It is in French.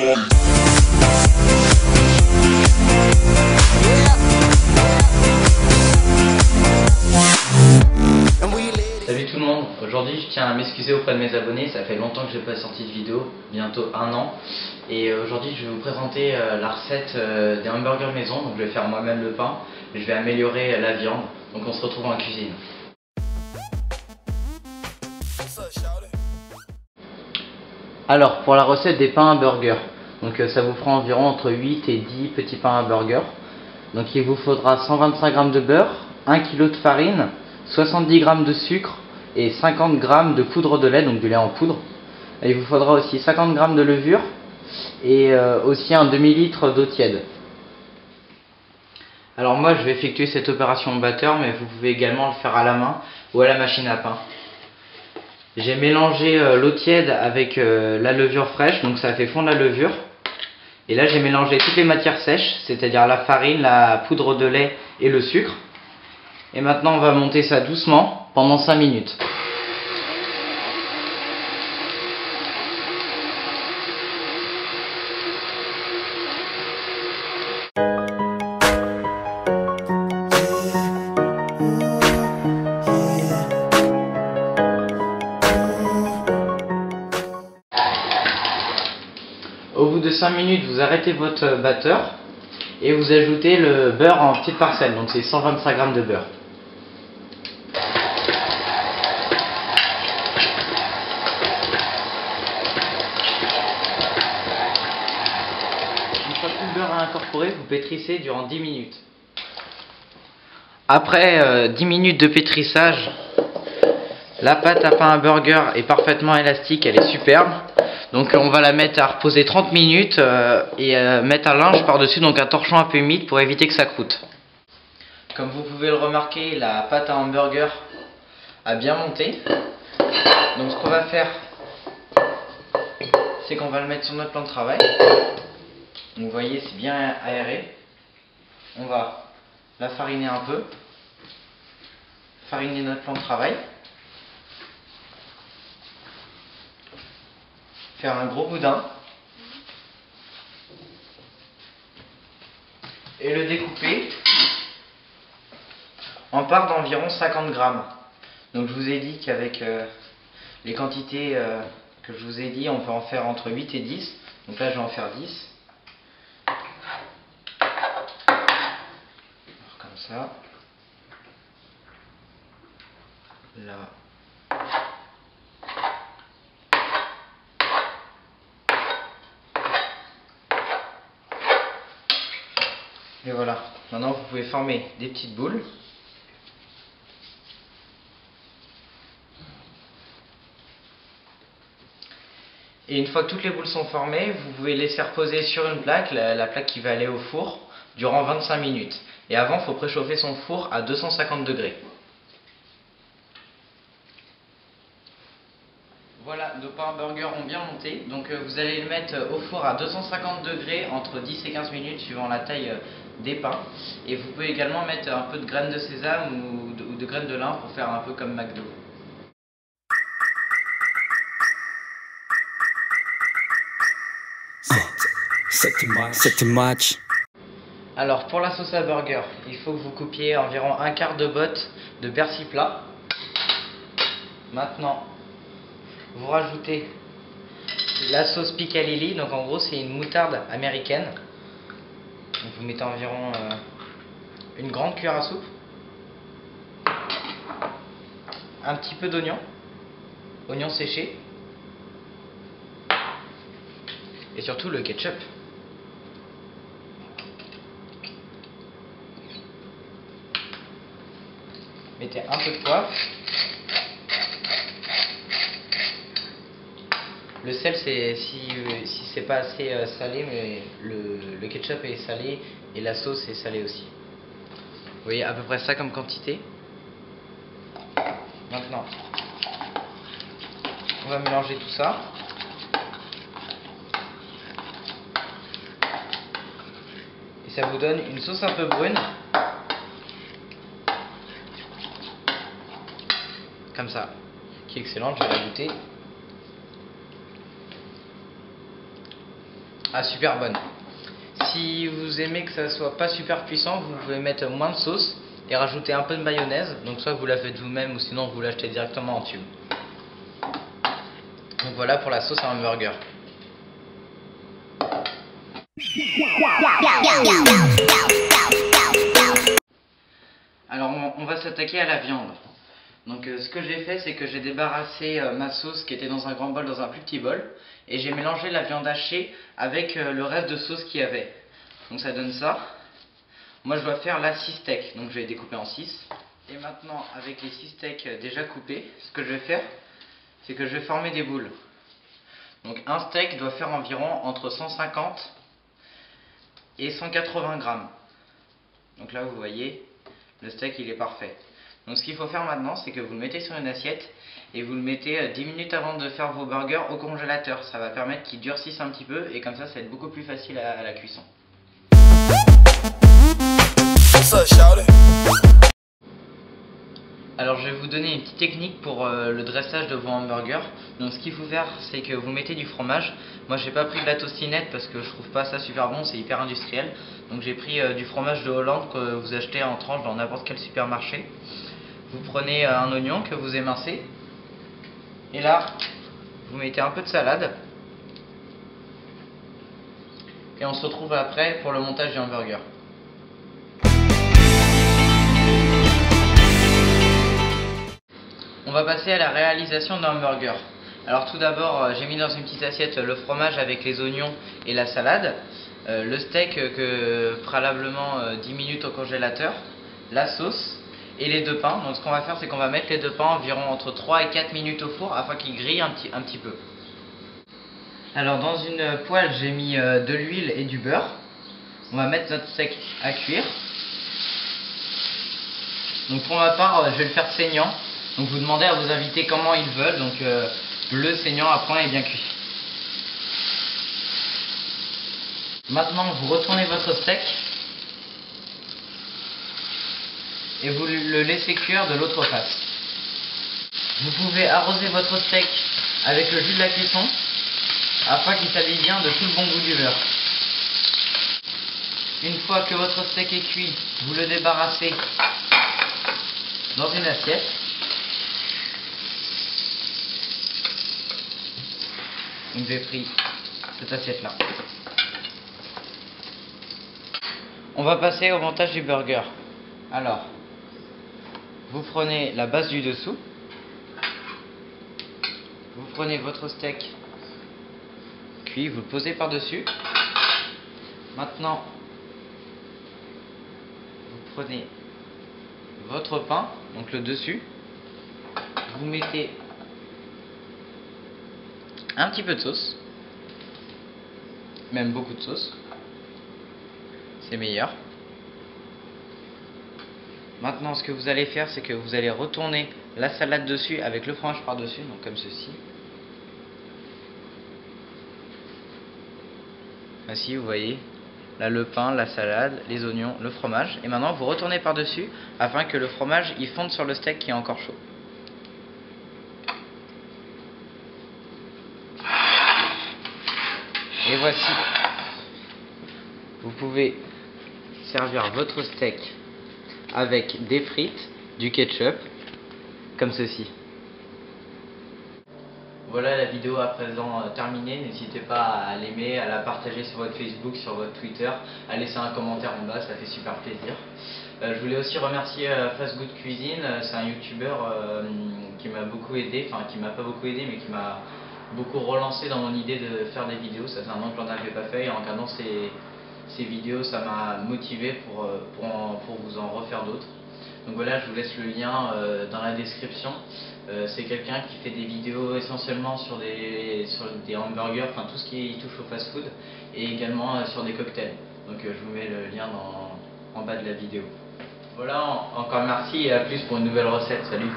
Salut tout le monde, aujourd'hui je tiens à m'excuser auprès de mes abonnés, ça fait longtemps que je n'ai pas sorti de vidéo, bientôt 1 an. Et aujourd'hui je vais vous présenter la recette des hamburgers maison. Donc je vais faire moi-même le pain, je vais améliorer la viande, donc on se retrouve en cuisine. Alors pour la recette des pains à burger, donc ça vous fera environ entre 8 et 10 petits pains à burger. Donc il vous faudra 125 g de beurre, 1 kg de farine, 70 g de sucre et 50 g de poudre de lait, donc du lait en poudre. Et il vous faudra aussi 50 g de levure et aussi un demi-litre d'eau tiède. Alors moi je vais effectuer cette opération au batteur, mais vous pouvez également le faire à la main ou à la machine à pain. J'ai mélangé l'eau tiède avec la levure fraîche, donc ça a fait fondre la levure. Et là j'ai mélangé toutes les matières sèches, c'est-à-dire la farine, la poudre de lait et le sucre. Et maintenant on va monter ça doucement pendant 5 minutes. Au bout de 5 minutes, vous arrêtez votre batteur et vous ajoutez le beurre en petites parcelles, donc c'est 125 g de beurre. Une fois tout le beurre à incorporer, vous pétrissez durant 10 minutes. Après 10 minutes de pétrissage, la pâte à pain à burger est parfaitement élastique, elle est superbe. Donc on va la mettre à reposer 30 minutes et mettre un linge par-dessus, donc un torchon un peu humide pour éviter que ça croûte. Comme vous pouvez le remarquer, la pâte à hamburger a bien monté. Donc ce qu'on va faire, c'est qu'on va le mettre sur notre plan de travail. Donc vous voyez, c'est bien aéré. On va la fariner un peu, fariner notre plan de travail. Faire un gros boudin et le découper en parts d'environ 50 g. Donc je vous ai dit qu'avec les quantités que je vous ai dit, on peut en faire entre 8 et 10. Donc là je vais en faire 10. Alors, comme ça. Là. Et voilà, maintenant vous pouvez former des petites boules. Et une fois que toutes les boules sont formées, vous pouvez laisser reposer sur une plaque, la plaque qui va aller au four, durant 25 minutes. Et avant, il faut préchauffer son four à 250 degrés. Voilà, nos pains burgers ont bien monté, donc vous allez le mettre au four à 250 degrés entre 10 et 15 minutes suivant la taille des pains. Et vous pouvez également mettre un peu de graines de sésame ou de graines de lin pour faire un peu comme McDo. C'était match. Alors pour la sauce à burger, il faut que vous coupiez environ un quart de botte de persil plat. Maintenant, vous rajoutez la sauce Picalilli, donc en gros c'est une moutarde américaine. Donc vous mettez environ une grande cuillère à soupe, un petit peu d'oignon, oignon séché, et surtout le ketchup. Mettez un peu de poivre. Le sel, c'est si c'est pas assez salé, mais le ketchup est salé et la sauce est salée aussi. Vous voyez à peu près ça comme quantité. Maintenant, on va mélanger tout ça. Et ça vous donne une sauce un peu brune. Comme ça. Qui est excellente, je vais la goûter. Ah, super bonne. Si vous aimez que ça soit pas super puissant, vous pouvez mettre moins de sauce et rajouter un peu de mayonnaise. Donc soit vous la faites vous-même ou sinon vous l'achetez directement en tube. Donc voilà pour la sauce à hamburger. Alors on va s'attaquer à la viande. Donc ce que j'ai fait, c'est que j'ai débarrassé ma sauce qui était dans un grand bol dans un plus petit bol et j'ai mélangé la viande hachée avec le reste de sauce qu'il y avait. Donc ça donne ça. Moi je dois faire là 6 steaks, donc je vais découper en 6. Et maintenant avec les 6 steaks déjà coupés, ce que je vais faire, c'est que je vais former des boules. Donc un steak doit faire environ entre 150 et 180 grammes. Donc là vous voyez, le steak il est parfait. Donc ce qu'il faut faire maintenant, c'est que vous le mettez sur une assiette et vous le mettez 10 minutes avant de faire vos burgers au congélateur. Ça va permettre qu'il durcisse un petit peu et comme ça va être beaucoup plus facile à la cuisson. Alors je vais vous donner une petite technique pour le dressage de vos hamburgers. Donc ce qu'il faut faire, c'est que vous mettez du fromage. Moi j'ai pas pris de la tostinette parce que je trouve pas ça super bon, c'est hyper industriel. Donc j'ai pris du fromage de Hollande que vous achetez en tranches dans n'importe quel supermarché. Vous prenez un oignon que vous émincez. Et là, vous mettez un peu de salade. Et on se retrouve après pour le montage du hamburger. On va passer à la réalisation d'un hamburger. Alors tout d'abord, j'ai mis dans une petite assiette le fromage avec les oignons et la salade, le steak que préalablement 10 minutes au congélateur, la sauce et les 2 pains. Donc ce qu'on va faire, c'est qu'on va mettre les 2 pains environ entre 3 et 4 minutes au four afin qu'ils grillent un petit peu. Alors dans une poêle, j'ai mis de l'huile et du beurre. On va mettre notre steak à cuire. Donc pour ma part, je vais le faire saignant. Donc vous demandez à vos invités comment ils veulent, donc bleu, saignant, à point et bien cuit. Maintenant vous retournez votre steak et vous le laissez cuire de l'autre face. Vous pouvez arroser votre steak avec le jus de la cuisson afin qu'il s'habille bien de tout le bon goût du beurre. Une fois que votre steak est cuit, vous le débarrassez dans une assiette. Donc j'ai pris cette assiette là. On va passer au montage du burger. Alors, vous prenez la base du dessous. Vous prenez votre steak cuit, vous le posez par dessus. Maintenant, vous prenez votre pain, donc le dessus. Vous mettez un petit peu de sauce, même beaucoup de sauce, c'est meilleur. Maintenant ce que vous allez faire, c'est que vous allez retourner la salade dessus avec le fromage par dessus, donc comme ceci. Ainsi vous voyez, là le pain, la salade, les oignons, le fromage. Et maintenant vous retournez par dessus afin que le fromage il fonde sur le steak qui est encore chaud. Et voici, vous pouvez servir votre steak avec des frites, du ketchup, comme ceci. Voilà, la vidéo à présent terminée. N'hésitez pas à l'aimer, à la partager sur votre Facebook, sur votre Twitter, à laisser un commentaire en bas, ça fait super plaisir. Je voulais aussi remercier Fast Good Cuisine, c'est un youtubeur qui m'a beaucoup aidé, enfin qui m'a pas beaucoup aidé mais qui m'a beaucoup relancé dans mon idée de faire des vidéos. Ça fait un an que j'en avais pas fait et en regardant ces vidéos ça m'a motivé pour vous en refaire d'autres. Donc voilà, je vous laisse le lien dans la description. C'est quelqu'un qui fait des vidéos essentiellement sur des hamburgers, enfin tout ce qui touche au fast food et également sur des cocktails. Donc je vous mets le lien en bas de la vidéo. Voilà, encore merci et à plus pour une nouvelle recette. Salut!